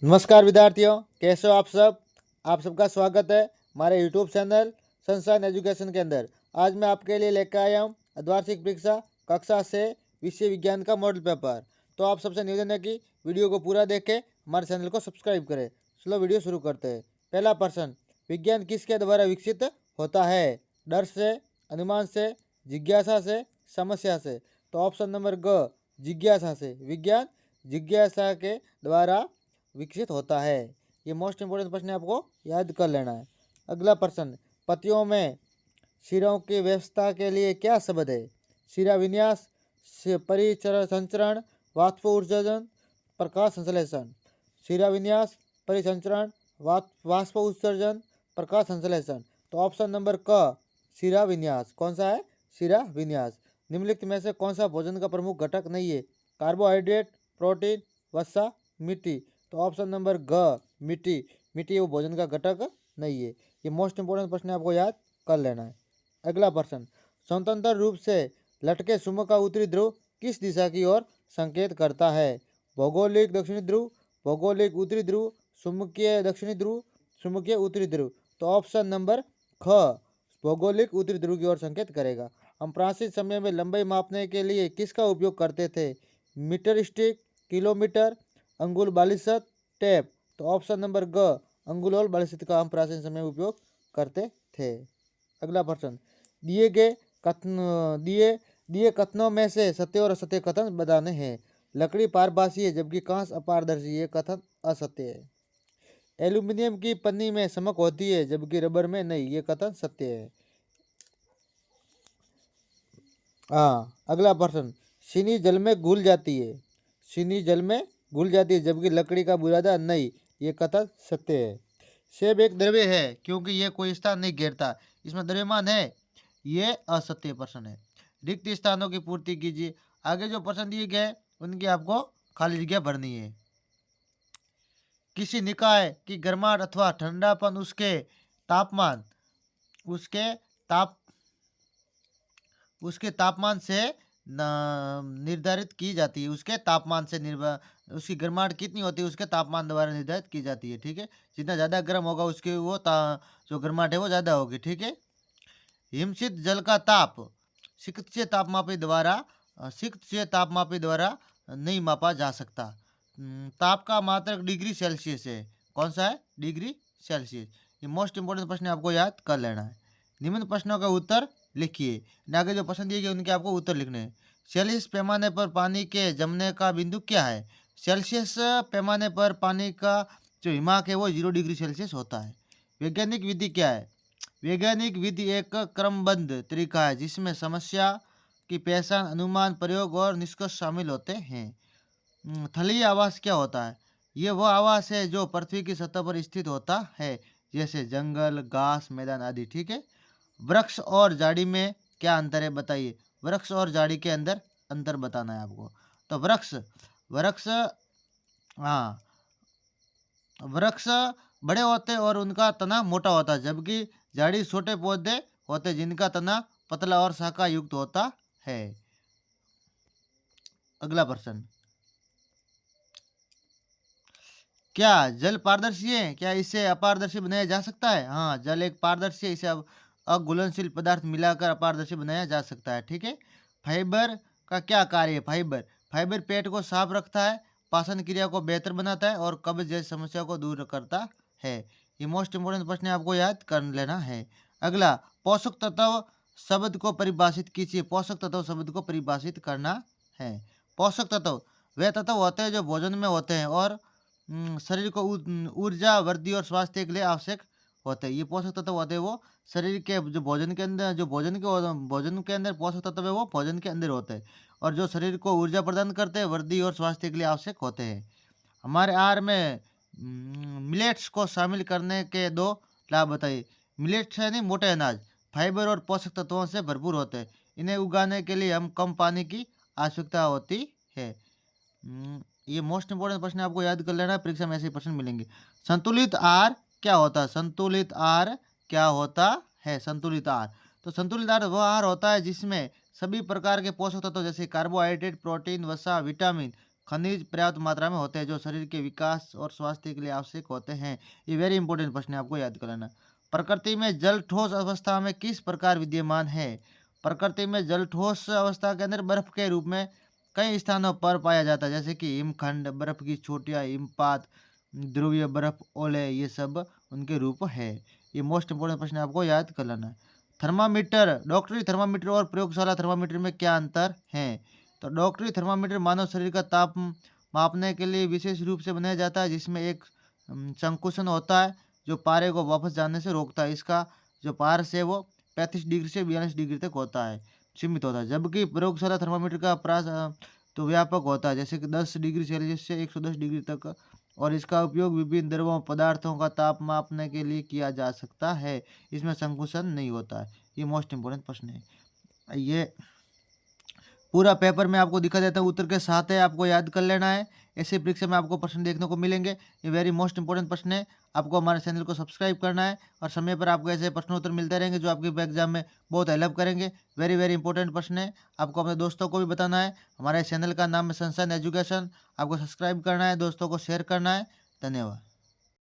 नमस्कार विद्यार्थियों, कैसे हो आप सब। आप सबका स्वागत है हमारे यूट्यूब चैनल सनशाइन एजुकेशन के अंदर। आज मैं आपके लिए लेकर आया हूँ अर्धवार्षिक परीक्षा कक्षा से विषय विज्ञान का मॉडल पेपर। तो आप सबसे निवेदन है कि वीडियो को पूरा देखें, हमारे चैनल को सब्सक्राइब करें। चलो वीडियो शुरू करते हैं। पहला प्रश्न, विज्ञान किसके द्वारा विकसित होता है? डर से, अनुमान से, जिज्ञासा से, समस्या से। तो ऑप्शन नंबर ग, जिज्ञासा से। विज्ञान जिज्ञासा के द्वारा विकसित होता है। ये मोस्ट इंपोर्टेंट प्रश्न है, आपको याद कर लेना है। अगला प्रश्न, पतियों में शिरों की व्यवस्था के लिए क्या शब्द है? शिरा विन्यास, परिचर संचरण, वाष्प उत्सर्जन, प्रकाश संश्लेषण। शिरा विन्यास, परिसंचरण, वाष्प उत्सर्जन, प्रकाश संश्लेषण। तो ऑप्शन नंबर क, शिरा विन्यास। कौन सा है? शिरा विन्यास। निम्नलिखित में से कौन सा भोजन का प्रमुख घटक नहीं है? कार्बोहाइड्रेट, प्रोटीन, वसा, मिट्टी। तो ऑप्शन नंबर ग, मिट्टी। मिट्टी वो भोजन का घटक नहीं है। ये मोस्ट इंपोर्टेंट प्रश्न है, आपको याद कर लेना है। अगला प्रश्न, स्वतंत्र रूप से लटके चुंबक का उत्तरी ध्रुव किस दिशा की ओर संकेत करता है? भौगोलिक दक्षिणी ध्रुव, भौगोलिक उत्तरी ध्रुव, चुंबकीय दक्षिणी ध्रुव, चुंबकीय उत्तरी ध्रुव। तो ऑप्शन नंबर ख, भौगोलिक उत्तरी ध्रुव की ओर संकेत करेगा। हम प्राचीन समय में लंबाई मापने के लिए किसका उपयोग करते थे? मीटर स्टिक, किलोमीटर, अंगुल बालिशत, टेप। तो ऑप्शन नंबर ग, अंगुल और बालिशत का हम प्राचीन समय में उपयोग करते थे। अगला प्रश्न, दिए गए कथन दिए दिए कथनों में से सत्य और असत्य कथन बताने हैं। लकड़ी पारभासी है जबकि कांच अपारदर्शी, ये कथन असत्य है। एल्यूमिनियम की पन्नी में चमक होती है जबकि रबर में नहीं, ये कथन सत्य है। हाँ, अगला प्रश्न, चीनी जल में घुल जाती है। चीनी जल में घुल जाती है जबकि लकड़ी का बुरादा नहीं, ये कथन सत्य है। सेब एक द्रव्य है क्योंकि ये कोई स्थान नहीं घेरता, इसमें द्रव्यमान है, ये असत्य प्रश्न है। रिक्त स्थानों की पूर्ति कीजिए। आगे जो प्रश्न दिए गए उनकी आपको खाली जगह भरनी है। किसी निकाय की गर्माहट अथवा ठंडापन उसके ताप उसके तापमान से निर्धारित की जाती है। उसके तापमान से उसकी गर्माहट कितनी होती है, उसके तापमान द्वारा निर्धारित की जाती है। ठीक है, जितना ज़्यादा गर्म होगा उसकी जो गर्माहट है वो ज़्यादा होगी। ठीक है, हिमशित जल का ताप चिकित्सीय तापमापी द्वारा नहीं मापा जा सकता। ताप का मात्रक डिग्री सेल्सियस है। कौन सा है? Degree Celsius. ये मोस्ट इंपोर्टेंट प्रश्न आपको याद कर लेना है। निम्न प्रश्नों का उत्तर लिखिए। आगे जो प्रश्न दिए गए उनके आपको उत्तर लिखने हैं। सेल्सियस पैमाने पर पानी के जमने का बिंदु क्या है? सेल्सियस पैमाने पर पानी का जो हिमांक है वो 0 डिग्री सेल्सियस होता है। वैज्ञानिक विधि क्या है? वैज्ञानिक विधि एक क्रमबद्ध तरीका है जिसमें समस्या की पहचान, अनुमान, प्रयोग और निष्कर्ष शामिल होते हैं। थलीय आवास क्या होता है? ये वह आवास है जो पृथ्वी की सतह पर स्थित होता है, जैसे जंगल, घास, मैदान आदि। ठीक है, वृक्ष और झाड़ी में क्या अंतर है बताइए। वृक्ष और झाड़ी के अंदर अंतर बताना है आपको। तो वृक्ष वृक्ष हाँ, वृक्ष बड़े होते हैं और उनका तना मोटा होता है, जबकि झाड़ी छोटे पौधे होते हैं जिनका तना पतला और शाखा युक्त होता है। अगला प्रश्न, क्या जल पारदर्शी है? क्या इसे अपारदर्शी बनाया जा सकता है? हाँ, जल एक पारदर्शी है, इसे अब अघुलनशील पदार्थ मिलाकर अपारदर्शी बनाया जा सकता है। ठीक है, फाइबर का क्या कार्य है? फाइबर फाइबर पेट को साफ रखता है, पाचन क्रिया को बेहतर बनाता है और कब्ज जैसी समस्या को दूर करता है। ये मोस्ट इंपोर्टेंट प्रश्न है, आपको याद कर लेना है। अगला, पोषक तत्व शब्द को परिभाषित कीजिए। पोषक तत्व शब्द को परिभाषित करना है। पोषक तत्व वे तत्व होते हैं जो भोजन में होते हैं और शरीर को ऊर्जा, वृद्धि और स्वास्थ्य के लिए आवश्यक होते हैं। ये पोषक तत्व होते हैं वो शरीर के जो भोजन के अंदर भोजन के अंदर पोषक तत्व है वो भोजन के अंदर होते हैं और जो शरीर को ऊर्जा प्रदान करते हैं, वृद्धि और स्वास्थ्य के लिए आवश्यक होते हैं। हमारे आहार में मिलेट्स को शामिल करने के दो लाभ बताइए। मिलेट्स है नहीं, मोटे अनाज फाइबर और पोषक तत्वों से भरपूर होते हैं। इन्हें उगाने के लिए हम कम पानी की आवश्यकता होती है। ये मोस्ट इंपोर्टेंट प्रश्न आपको याद कर लेना है, परीक्षा में ऐसे प्रश्न मिलेंगे। संतुलित आहार क्या होता है? संतुलित आहार क्या होता है? संतुलित आहार, तो संतुलित आहार वह आहार होता है जिसमें सभी प्रकार के पोषक तत्व जैसे कार्बोहाइड्रेट, प्रोटीन, वसा, विटामिन खनिज पर्याप्त मात्रा में होते हैं जो शरीर के विकास और स्वास्थ्य के लिए आवश्यक होते हैं। ये वेरी इंपॉर्टेंट प्रश्न है, आपको याद कर लेना। प्रकृति में जल ठोस अवस्था में किस प्रकार विद्यमान है? प्रकृति में जल ठोस अवस्था के अंदर बर्फ के रूप में कई स्थानों पर पाया जाता है, जैसे कि हिमखंड, बर्फ की चोटियाँ, हिमपात, ध्रुवीय बर्फ, ओले, ये सब उनके रूप है। ये मोस्ट इंपोर्टेंट प्रश्न है, आपको याद कर लेना। थर्मामीटर, डॉक्टरी थर्मामीटर और प्रयोगशाला थर्मामीटर में क्या अंतर है? तो डॉक्टरी थर्मामीटर मानव शरीर का ताप मापने के लिए विशेष रूप से बनाया जाता है, जिसमें एक संकुचन होता है जो पारे को वापस जाने से रोकता है। इसका जो पारस है वो 35 डिग्री से 42 डिग्री तक होता है, सीमित होता है। जबकि प्रयोगशाला थर्मामीटर का प्रास तो व्यापक होता है, जैसे कि 10 डिग्री सेल्सियस से 110 डिग्री तक, और इसका उपयोग विभिन्न द्रवों पदार्थों का ताप मापने के लिए किया जा सकता है। इसमें संकुचन नहीं होता है। ये मोस्ट इंपोर्टेंट प्रश्न है। ये पूरा पेपर मैं आपको दिखा देता हूँ, उत्तर के साथ है, आपको याद कर लेना है। ऐसे परीक्षा में आपको प्रश्न देखने को मिलेंगे। ये वेरी मोस्ट इंपोर्टेंट प्रश्न है। आपको हमारे चैनल को सब्सक्राइब करना है और समय पर आपको ऐसे प्रश्न उत्तर मिलते रहेंगे जो आपके एग्जाम में बहुत हेल्प करेंगे। वेरी वेरी इंपॉर्टेंट प्रश्न है। आपको अपने दोस्तों को भी बताना है। हमारे चैनल का नाम है सनशाइन एजुकेशन। आपको सब्सक्राइब करना है, दोस्तों को शेयर करना है। धन्यवाद।